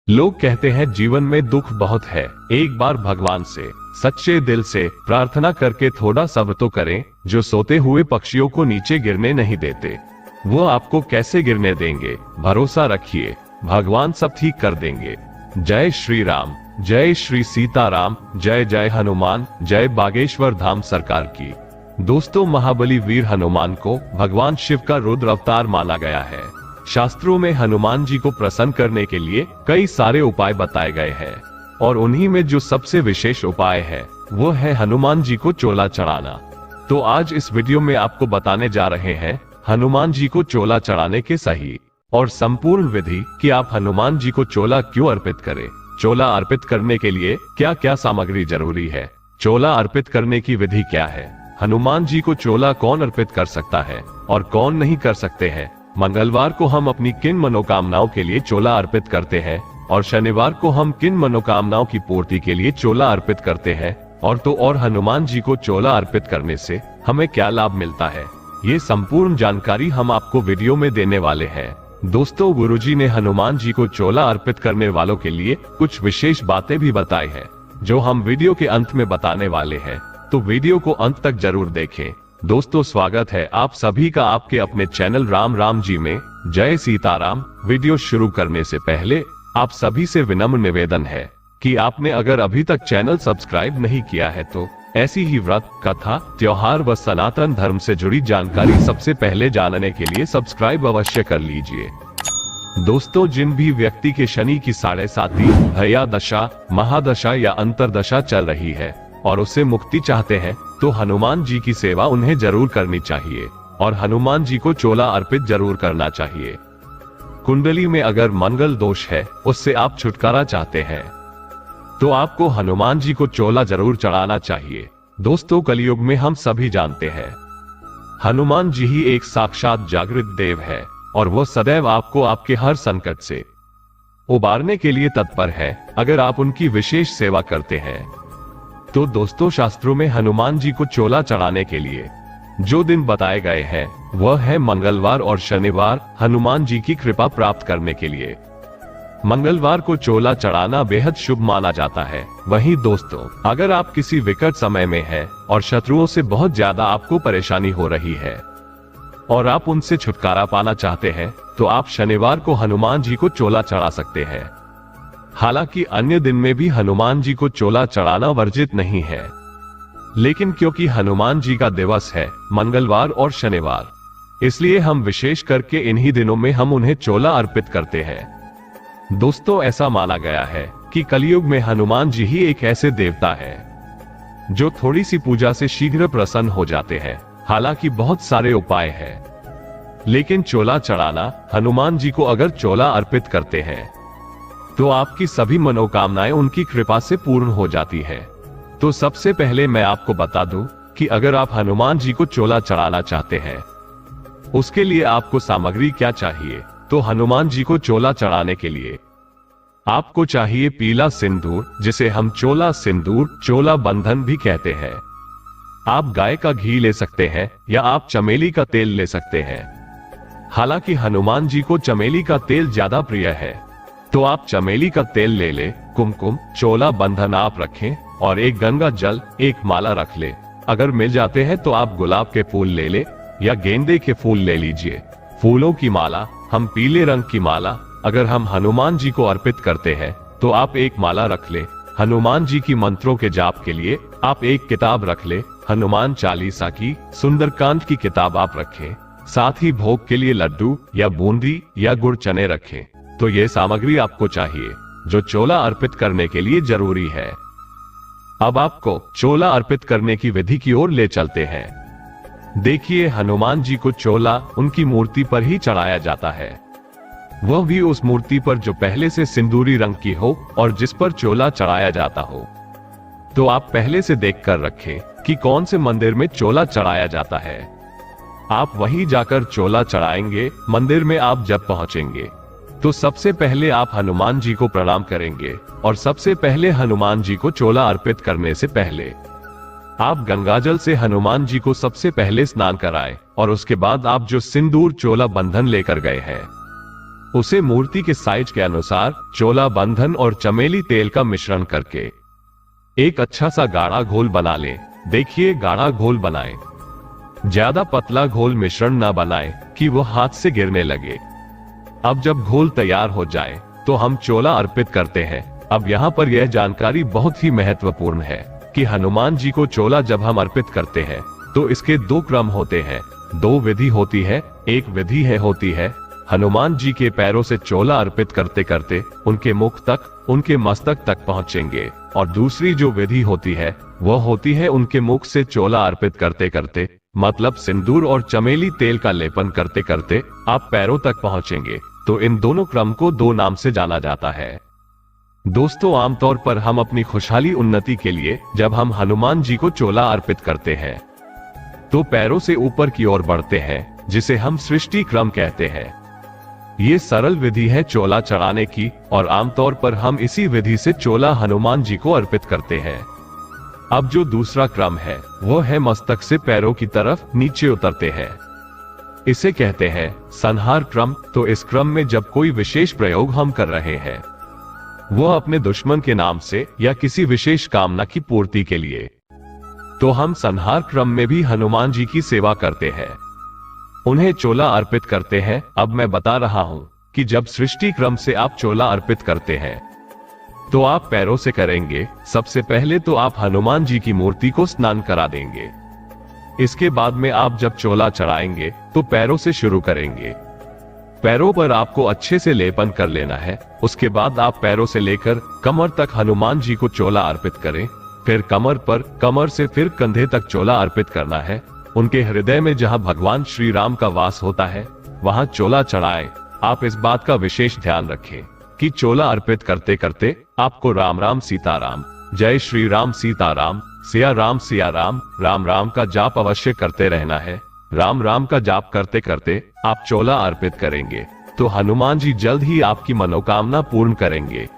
लोग कहते हैं जीवन में दुख बहुत है, एक बार भगवान से सच्चे दिल से प्रार्थना करके थोड़ा सब्र तो करें, जो सोते हुए पक्षियों को नीचे गिरने नहीं देते वो आपको कैसे गिरने देंगे। भरोसा रखिए, भगवान सब ठीक कर देंगे। जय श्री राम, जय श्री सीताराम, जय जय हनुमान, जय बागेश्वर धाम सरकार की। दोस्तों, महाबली वीर हनुमान को भगवान शिव का रुद्र अवतार माना गया है। शास्त्रों में हनुमान जी को प्रसन्न करने के लिए कई सारे उपाय बताए गए हैं और उन्हीं में जो सबसे विशेष उपाय है वो है हनुमान जी को चोला चढ़ाना। तो आज इस वीडियो में आपको बताने जा रहे हैं हनुमान जी को चोला चढ़ाने के सही और संपूर्ण विधि कि आप हनुमान जी को चोला क्यों अर्पित करें। चोला अर्पित करने के लिए क्या क्या सामग्री जरूरी है, चोला अर्पित करने की विधि क्या है, हनुमान जी को चोला कौन अर्पित कर सकता है और कौन नहीं कर सकते हैं, मंगलवार को हम अपनी किन मनोकामनाओं के लिए चोला अर्पित करते हैं और शनिवार को हम किन मनोकामनाओं की पूर्ति के लिए चोला अर्पित करते हैं, और हनुमान जी को चोला अर्पित करने से हमें क्या लाभ मिलता है, ये संपूर्ण जानकारी हम आपको वीडियो में देने वाले हैं। दोस्तों, गुरुजी ने हनुमान जी को चोला अर्पित करने वालों के लिए कुछ विशेष बातें भी बताई हैं, जो हम वीडियो के अंत में बताने वाले हैं, तो वीडियो को अंत तक जरूर देखें। दोस्तों, स्वागत है आप सभी का आपके अपने चैनल राम राम जी में। जय सीताराम। वीडियो शुरू करने से पहले आप सभी से विनम्र निवेदन है कि आपने अगर अभी तक चैनल सब्सक्राइब नहीं किया है तो ऐसी ही व्रत, कथा, त्योहार व सनातन धर्म से जुड़ी जानकारी सबसे पहले जानने के लिए सब्सक्राइब अवश्य कर लीजिए। दोस्तों, जिन भी व्यक्ति के शनि की 7.5 भया दशा, महादशा या अंतरदशा चल रही है और उससे मुक्ति चाहते हैं तो हनुमान जी की सेवा उन्हें जरूर करनी चाहिए और हनुमान जी को चोला अर्पित जरूर करना चाहिए। कुंडली में अगर मंगल दोष है, उससे आप छुटकारा चाहते हैं तो आपको हनुमान जी को चोला जरूर चढ़ाना चाहिए। दोस्तों, कलयुग में हम सभी जानते हैं हनुमान जी ही एक साक्षात जागृत देव है और वो सदैव आपको आपके हर संकट से उबारने के लिए तत्पर है अगर आप उनकी विशेष सेवा करते हैं। तो दोस्तों, शास्त्रों में हनुमान जी को चोला चढ़ाने के लिए जो दिन बताए गए हैं वह है मंगलवार और शनिवार, हनुमान जी की कृपा प्राप्त करने के लिए। मंगलवार को चोला चढ़ाना बेहद शुभ माना जाता है। वहीं दोस्तों, अगर आप किसी विकट समय में हैं और शत्रुओं से बहुत ज्यादा आपको परेशानी हो रही है और आप उनसे छुटकारा पाना चाहते हैं तो आप शनिवार को हनुमान जी को चोला चढ़ा सकते हैं। हालांकि अन्य दिन में भी हनुमान जी को चोला चढ़ाना वर्जित नहीं है, लेकिन क्योंकि हनुमान जी का दिवस है मंगलवार और शनिवार, इसलिए हम विशेष करके इन्हीं दिनों में हम उन्हें चोला अर्पित करते हैं। दोस्तों, ऐसा माना गया है कि कलयुग में हनुमान जी ही एक ऐसे देवता है जो थोड़ी सी पूजा से शीघ्र प्रसन्न हो जाते हैं। हालांकि बहुत सारे उपाय हैं, लेकिन चोला चढ़ाना, हनुमान जी को अगर चोला अर्पित करते हैं तो आपकी सभी मनोकामनाएं उनकी कृपा से पूर्ण हो जाती है। तो सबसे पहले मैं आपको बता दूं कि अगर आप हनुमान जी को चोला चढ़ाना चाहते हैं उसके लिए आपको सामग्री क्या चाहिए। तो हनुमान जी को चोला चढ़ाने के लिए आपको चाहिए पीला सिंदूर, जिसे हम चोला सिंदूर, चोला बंधन भी कहते हैं। आप गाय का घी ले सकते हैं या आप चमेली का तेल ले सकते हैं। हालांकि हनुमान जी को चमेली का तेल ज्यादा प्रिय है तो आप चमेली का तेल ले ले। कुमकुम, चोला बंधन आप रखें और एक गंगा जल, एक माला रख ले। अगर मिल जाते हैं तो आप गुलाब के फूल ले ले या गेंदे के फूल ले लीजिए। फूलों की माला, हम पीले रंग की माला अगर हम हनुमान जी को अर्पित करते हैं तो आप एक माला रख ले। हनुमान जी की मंत्रों के जाप के लिए आप एक किताब रख ले। हनुमान चालीसा की, सुंदरकांड की किताब आप रखें। साथ ही भोग के लिए लड्डू या बूंदी या गुड़ चने रखें। तो ये सामग्री आपको चाहिए जो चोला अर्पित करने के लिए जरूरी है। अब आपको चोला अर्पित करने की विधि की ओर ले चलते हैं। देखिए, हनुमान जी को चोला उनकी मूर्ति पर ही चढ़ाया जाता है, वह भी उस मूर्ति पर जो पहले से सिंदूरी रंग की हो और जिस पर चोला चढ़ाया जाता हो। तो आप पहले से देख कर रखें कि कौन से मंदिर में चोला चढ़ाया जाता है। आप वहीं जाकर चोला चढ़ाएंगे। मंदिर में आप जब पहुंचेंगे तो सबसे पहले आप हनुमान जी को प्रणाम करेंगे और सबसे पहले हनुमान जी को चोला अर्पित करने से पहले आप गंगाजल से हनुमान जी को सबसे पहले स्नान कराएं और उसके बाद आप जो सिंदूर चोला बंधन लेकर गए हैं उसे मूर्ति के साइज के अनुसार चोला बंधन और चमेली तेल का मिश्रण करके एक अच्छा सा गाढ़ा घोल बना लें। देखिए, गाढ़ा घोल बनाएं। ज्यादा पतला घोल मिश्रण ना बनाएं कि वो हाथ से गिरने लगे। अब जब घोल तैयार हो जाए तो हम चोला अर्पित करते हैं। अब यहाँ पर यह जानकारी बहुत ही महत्वपूर्ण है कि हनुमान जी को चोला जब हम अर्पित करते हैं तो इसके दो क्रम होते हैं, दो विधि होती है। एक विधि होती है हनुमान जी के पैरों से चोला अर्पित करते करते उनके मुख तक, उनके मस्तक तक पहुंचेंगे, और दूसरी जो विधि होती है वह होती है उनके मुख से चोला अर्पित करते करते, मतलब सिंदूर और चमेली तेल का लेपन करते करते आप पैरों तक पहुंचेंगे। तो इन दोनों क्रम को दो नाम से जाना जाता है। दोस्तों, आमतौर पर हम अपनी खुशहाली उन्नति के लिए जब हम हनुमान जी को चोला अर्पित करते हैं तो पैरों से ऊपर की ओर बढ़ते हैं, जिसे हम सृष्टि क्रम कहते हैं। ये सरल विधि है चोला चढ़ाने की, और आमतौर पर हम इसी विधि से चोला हनुमान जी को अर्पित करते हैं। अब जो दूसरा क्रम है वह है मस्तक से पैरों की तरफ नीचे उतरते हैं। इसे कहते हैं संहार क्रम। तो इस क्रम में जब कोई विशेष प्रयोग हम कर रहे हैं, वह अपने दुश्मन के नाम से या किसी विशेष कामना की पूर्ति के लिए, तो हम संहार क्रम में भी हनुमान जी की सेवा करते हैं, उन्हें चोला अर्पित करते हैं। अब मैं बता रहा हूं कि जब सृष्टि क्रम से आप चोला अर्पित करते हैं तो आप पैरों से करेंगे। सबसे पहले तो आप हनुमान जी की मूर्ति को स्नान करा देंगे। इसके बाद में आप जब चोला चढ़ाएंगे तो पैरों से शुरू करेंगे। पैरों पर आपको अच्छे से लेपन कर लेना है। उसके बाद आप पैरों से लेकर कमर तक हनुमान जी को चोला अर्पित करें। फिर कमर पर, कमर से फिर कंधे तक चोला अर्पित करना है। उनके हृदय में जहां भगवान श्री राम का वास होता है वहां चोला चढ़ाएं। आप इस बात का विशेष ध्यान रखें कि चोला अर्पित करते करते आपको राम राम सीताराम, जय श्री राम सीताराम, सिया राम, राम राम का जाप अवश्य करते रहना है। राम राम का जाप करते करते आप चोला अर्पित करेंगे तो हनुमान जी जल्द ही आपकी मनोकामना पूर्ण करेंगे।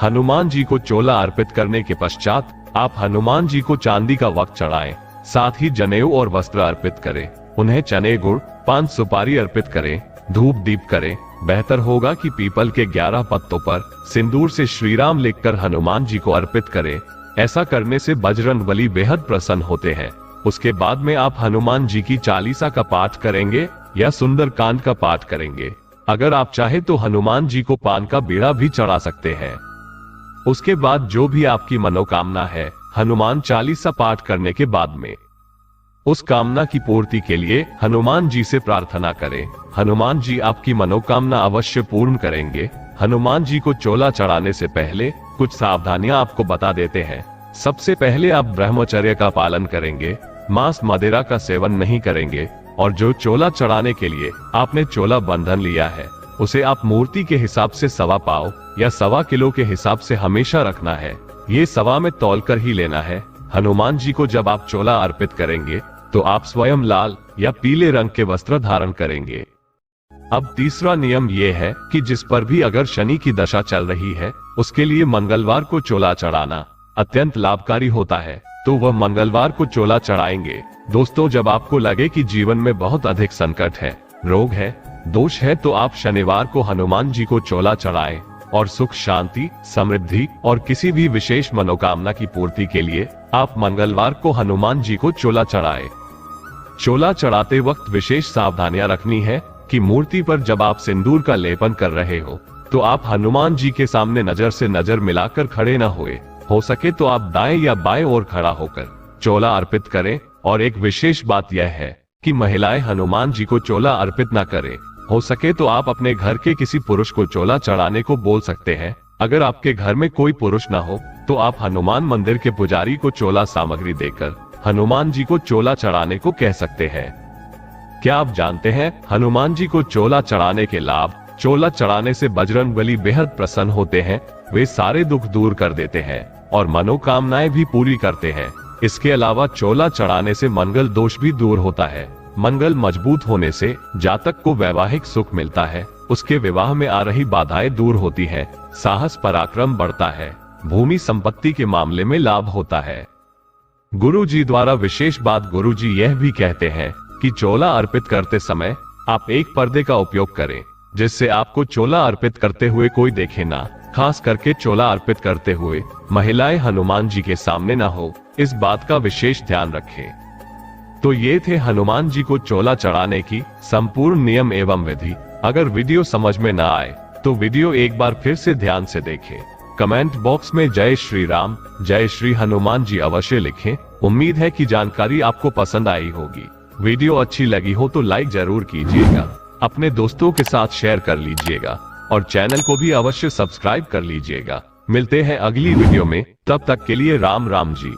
हनुमान जी को चोला अर्पित करने के पश्चात आप हनुमान जी को चांदी का वक्त चढ़ाएं। साथ ही जनेऊ और वस्त्र अर्पित करें। उन्हें चने, गुड़, पान, सुपारी अर्पित करें। धूप दीप करें। बेहतर होगा कि पीपल के 11 पत्तों पर सिंदूर से श्री राम लिखकर हनुमान जी को अर्पित करें। ऐसा करने से बजरंगबली बेहद प्रसन्न होते हैं। उसके बाद में आप हनुमान जी की चालीसा का पाठ करेंगे या सुंदरकांड का पाठ करेंगे। अगर आप चाहे तो हनुमान जी को पान का बीड़ा भी चढ़ा सकते हैं। उसके बाद जो भी आपकी मनोकामना है, हनुमान चालीसा पाठ करने के बाद में उस कामना की पूर्ति के लिए हनुमान जी से प्रार्थना करें। हनुमान जी आपकी मनोकामना अवश्य पूर्ण करेंगे। हनुमान जी को चोला चढ़ाने से पहले कुछ सावधानियां आपको बता देते हैं। सबसे पहले आप ब्रह्मचर्य का पालन करेंगे, मांस मदिरा का सेवन नहीं करेंगे, और जो चोला चढ़ाने के लिए आपने चोला बंधन लिया है उसे आप मूर्ति के हिसाब से 1.25 पाव या 1.25 किलो के हिसाब से हमेशा रखना है। ये 1.25 में तौल कर ही लेना है। हनुमान जी को जब आप चोला अर्पित करेंगे तो आप स्वयं लाल या पीले रंग के वस्त्र धारण करेंगे। अब तीसरा नियम ये है कि जिस पर भी अगर शनि की दशा चल रही है उसके लिए मंगलवार को चोला चढ़ाना अत्यंत लाभकारी होता है, तो वह मंगलवार को चोला चढ़ाएंगे। दोस्तों, जब आपको लगे कि जीवन में बहुत अधिक संकट है, रोग है, दोष है, तो आप शनिवार को हनुमान जी को चोला चढ़ाएं और सुख, शांति, समृद्धि और किसी भी विशेष मनोकामना की पूर्ति के लिए आप मंगलवार को हनुमान जी को चोला चढ़ाएं। चोला चढ़ाते वक्त विशेष सावधानियां रखनी है कि मूर्ति पर जब आप सिंदूर का लेपन कर रहे हो तो आप हनुमान जी के सामने नजर से नजर मिलाकर खड़े न हुए। हो सके तो आप दाएं या बाएं ओर खड़ा होकर चोला अर्पित करें। और एक विशेष बात यह है कि महिलाएं हनुमान जी को चोला अर्पित न करें। हो सके तो आप अपने घर के किसी पुरुष को चोला चढ़ाने को बोल सकते हैं। अगर आपके घर में कोई पुरुष न हो तो आप हनुमान मंदिर के पुजारी को चोला सामग्री देकर हनुमान जी को चोला चढ़ाने को कह सकते हैं। क्या आप जानते हैं हनुमान जी को चोला चढ़ाने के लाभ? चोला चढ़ाने से बजरंगबली बेहद प्रसन्न होते हैं। वे सारे दुख दूर कर देते हैं और मनोकामनाएं भी पूरी करते हैं। इसके अलावा चोला चढ़ाने से मंगल दोष भी दूर होता है। मंगल मजबूत होने से जातक को वैवाहिक सुख मिलता है। उसके विवाह में आ रही बाधाएं दूर होती है। साहस पराक्रम बढ़ता है। भूमि संपत्ति के मामले में लाभ होता है। गुरु जी द्वारा विशेष बात, गुरु जी यह भी कहते हैं कि चोला अर्पित करते समय आप एक पर्दे का उपयोग करें। जिससे आपको चोला अर्पित करते हुए कोई देखे ना। खास करके चोला अर्पित करते हुए महिलाएं हनुमान जी के सामने ना हो, इस बात का विशेष ध्यान रखें। तो ये थे हनुमान जी को चोला चढ़ाने की संपूर्ण नियम एवं विधि। अगर वीडियो समझ में ना आए तो वीडियो एक बार फिर से ध्यान से देखें। कमेंट बॉक्स में जय श्री राम, जय श्री हनुमान जी अवश्य लिखें। उम्मीद है कि जानकारी आपको पसंद आई होगी। वीडियो अच्छी लगी हो तो लाइक जरूर कीजिएगा, अपने दोस्तों के साथ शेयर कर लीजिएगा और चैनल को भी अवश्य सब्सक्राइब कर लीजिएगा। मिलते हैं अगली वीडियो में, तब तक के लिए राम राम जी।